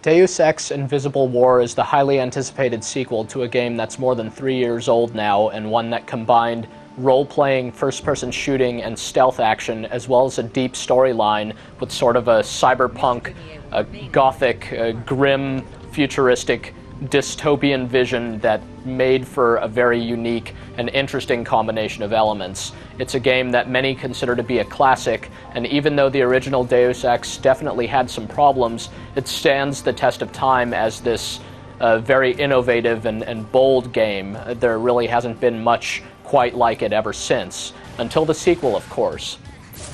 Deus Ex Invisible War is the highly anticipated sequel to a game that's more than 3 years old now, and one that combined role-playing, first-person shooting, and stealth action, as well as a deep storyline with sort of a cyberpunk, gothic, grim, futuristic, dystopian vision that made for a very unique and interesting combination of elements. It's a game that many consider to be a classic, and even though the original Deus Ex definitely had some problems, it stands the test of time as this very innovative and bold game. There really hasn't been much quite like it ever since, until the sequel, of course.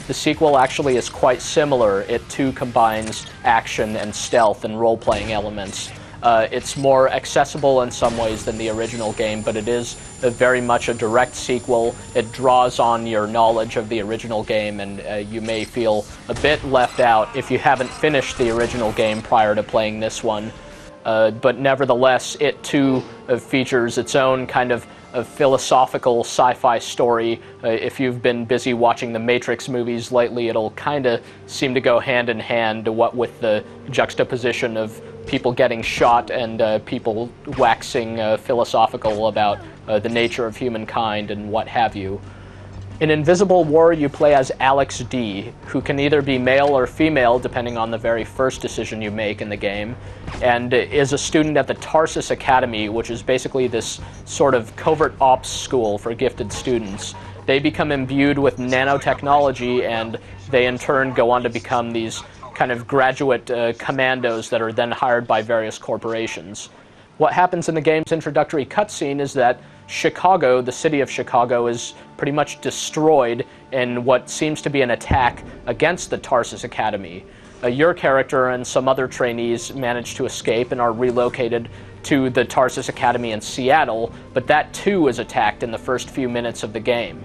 The sequel actually is quite similar. It too combines action and stealth and role-playing elements. It's more accessible in some ways than the original game, but it is very much a direct sequel. It draws on your knowledge of the original game, and you may feel a bit left out if you haven't finished the original game prior to playing this one. But nevertheless, it too features its own kind of philosophical sci-fi story. If you've been busy watching the Matrix movies lately, it'll kind of seem to go hand in hand, what with the juxtaposition of people getting shot and people waxing philosophical about the nature of humankind and what have you. In Invisible War, you play as Alex D, who can either be male or female depending on the very first decision you make in the game, and is a student at the Tarsus Academy, which is basically this sort of covert ops school for gifted students. They become imbued with nanotechnology, and they in turn go on to become these kind of graduate commandos that are then hired by various corporations. What happens in the game's introductory cutscene is that Chicago, the city of Chicago, is pretty much destroyed in what seems to be an attack against the Tarsus Academy. Your character and some other trainees manage to escape and are relocated to the Tarsus Academy in Seattle, but that too is attacked in the first few minutes of the game.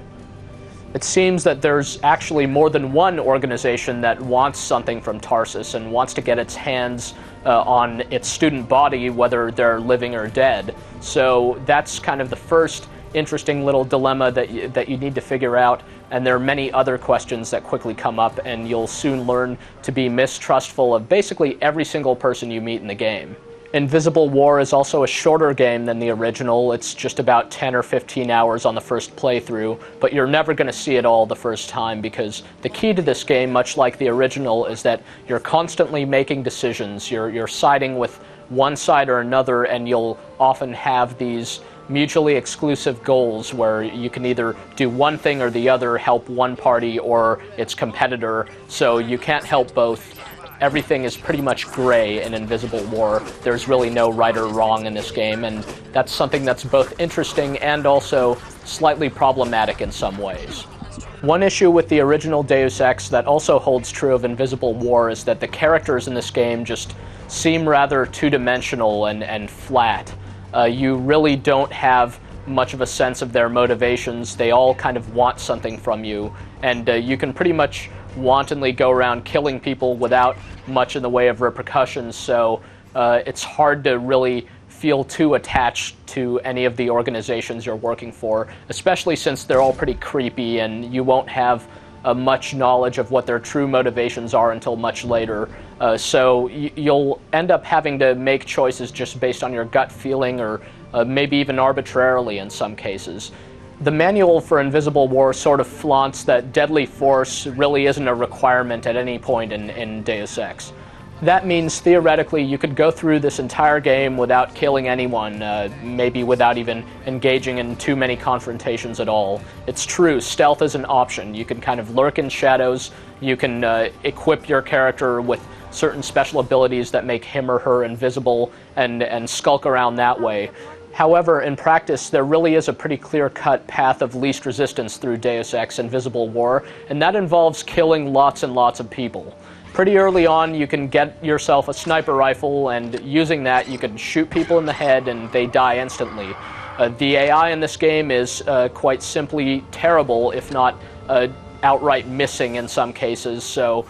It seems that there's actually more than one organization that wants something from Tarsus and wants to get its hands on its student body, whether they're living or dead. So that's kind of the first interesting little dilemma that you need to figure out, and there are many other questions that quickly come up, and you'll soon learn to be mistrustful of basically every single person you meet in the game. Invisible War is also a shorter game than the original. It's just about 10 or 15 hours on the first playthrough, but you're never going to see it all the first time, because the key to this game, much like the original, is that you're constantly making decisions. You're siding with one side or another, and you'll often have these mutually exclusive goals where you can either do one thing or the other, help one party or its competitor, so you can't help both. Everything is pretty much gray in Invisible War. There's really no right or wrong in this game, and that's something that's both interesting and also slightly problematic in some ways. One issue with the original Deus Ex that also holds true of Invisible War is that the characters in this game just seem rather two-dimensional and flat. You really don't have much of a sense of their motivations. They all kind of want something from you, and you can pretty much wantonly go around killing people without much in the way of repercussions, so it's hard to really feel too attached to any of the organizations you're working for, especially since they're all pretty creepy and you won't have much knowledge of what their true motivations are until much later. So you'll end up having to make choices just based on your gut feeling, or maybe even arbitrarily in some cases. The manual for Invisible War sort of flaunts that deadly force really isn't a requirement at any point in Deus Ex. That means theoretically you could go through this entire game without killing anyone, maybe without even engaging in too many confrontations at all. It's true, stealth is an option. You can kind of lurk in shadows, you can equip your character with certain special abilities that make him or her invisible and skulk around that way. However, in practice, there really is a pretty clear-cut path of least resistance through Deus Ex Invisible War, and that involves killing lots and lots of people. Pretty early on, you can get yourself a sniper rifle, and using that, you can shoot people in the head and they die instantly. The AI in this game is quite simply terrible, if not outright missing in some cases, so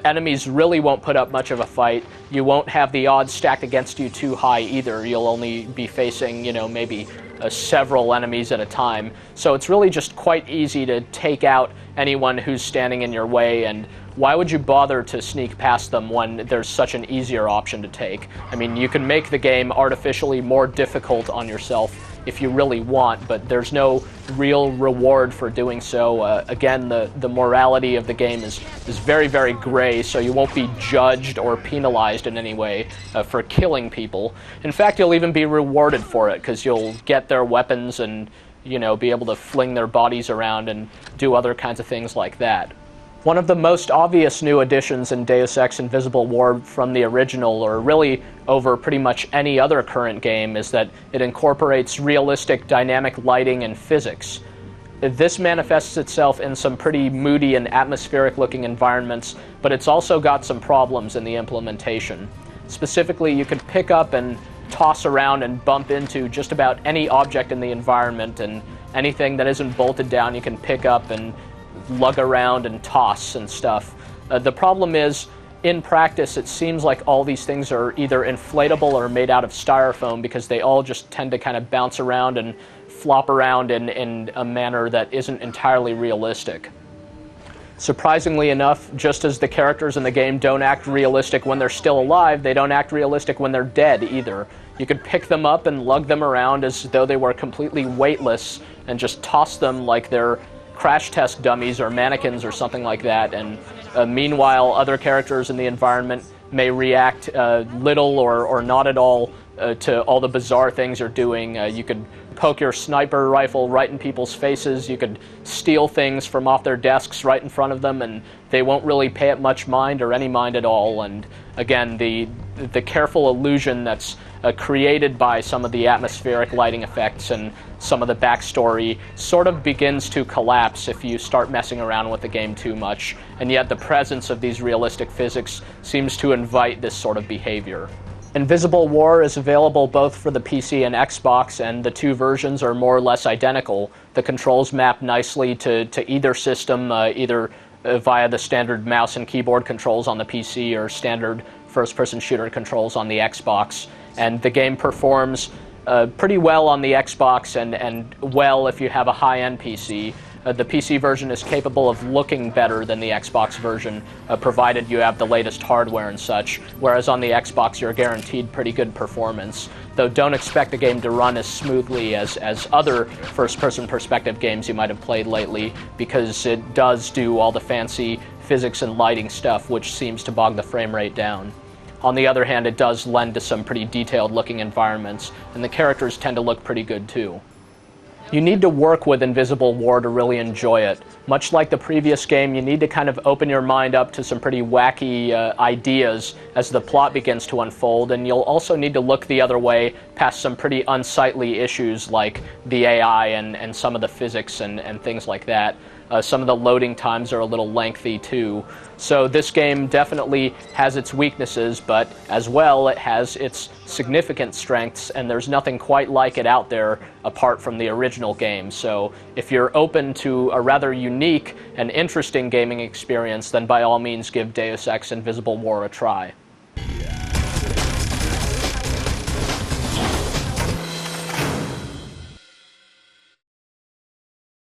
enemies really won't put up much of a fight. You won't have the odds stacked against you too high either. You'll only be facing, maybe several enemies at a time. So it's really just quite easy to take out anyone who's standing in your way, and why would you bother to sneak past them when there's such an easier option to take? I mean, you can make the game artificially more difficult on yourself if you really want, but there's no real reward for doing so. Again, the morality of the game is very, very gray, so you won't be judged or penalized in any way for killing people. In fact, you'll even be rewarded for it, because you'll get their weapons and, you know, be able to fling their bodies around and do other kinds of things like that. One of the most obvious new additions in Deus Ex Invisible War from the original, or really over pretty much any other current game, is that it incorporates realistic dynamic lighting and physics. This manifests itself in some pretty moody and atmospheric looking environments, but it's also got some problems in the implementation. Specifically, you can pick up and toss around and bump into just about any object in the environment, and anything that isn't bolted down you can pick up and lug around and toss and stuff. The problem is, in practice, it seems like all these things are either inflatable or made out of styrofoam, because they all just tend to kind of bounce around and flop around in a manner that isn't entirely realistic. Surprisingly enough, just as the characters in the game don't act realistic when they're still alive, they don't act realistic when they're dead either. You could pick them up and lug them around as though they were completely weightless and just toss them like they're crash test dummies or mannequins or something like that, and meanwhile other characters in the environment may react little or not at all to all the bizarre things you're doing. You could poke your sniper rifle right in people's faces, you could steal things from off their desks right in front of them, and they won't really pay it much mind or any mind at all. And again, the careful illusion that's created by some of the atmospheric lighting effects and some of the backstory sort of begins to collapse if you start messing around with the game too much, and yet the presence of these realistic physics seems to invite this sort of behavior. Invisible War is available both for the PC and Xbox, and the two versions are more or less identical. The controls map nicely to either system, either via the standard mouse and keyboard controls on the PC or standard first-person shooter controls on the Xbox. And the game performs pretty well on the Xbox, and well if you have a high-end PC. The PC version is capable of looking better than the Xbox version, provided you have the latest hardware and such, whereas on the Xbox you're guaranteed pretty good performance. Though don't expect the game to run as smoothly as other first-person perspective games you might have played lately, because it does do all the fancy physics and lighting stuff, which seems to bog the frame rate down. On the other hand, it does lend to some pretty detailed-looking environments, and the characters tend to look pretty good too. You need to work with Invisible War to really enjoy it. Much like the previous game, you need to kind of open your mind up to some pretty wacky ideas as the plot begins to unfold, and you'll also need to look the other way past some pretty unsightly issues like the AI and some of the physics and things like that. Some of the loading times are a little lengthy too. So this game definitely has its weaknesses, but as well it has its significant strengths, and there's nothing quite like it out there apart from the original game. So if you're open to a rather unique and interesting gaming experience, then by all means give Deus Ex Invisible War a try.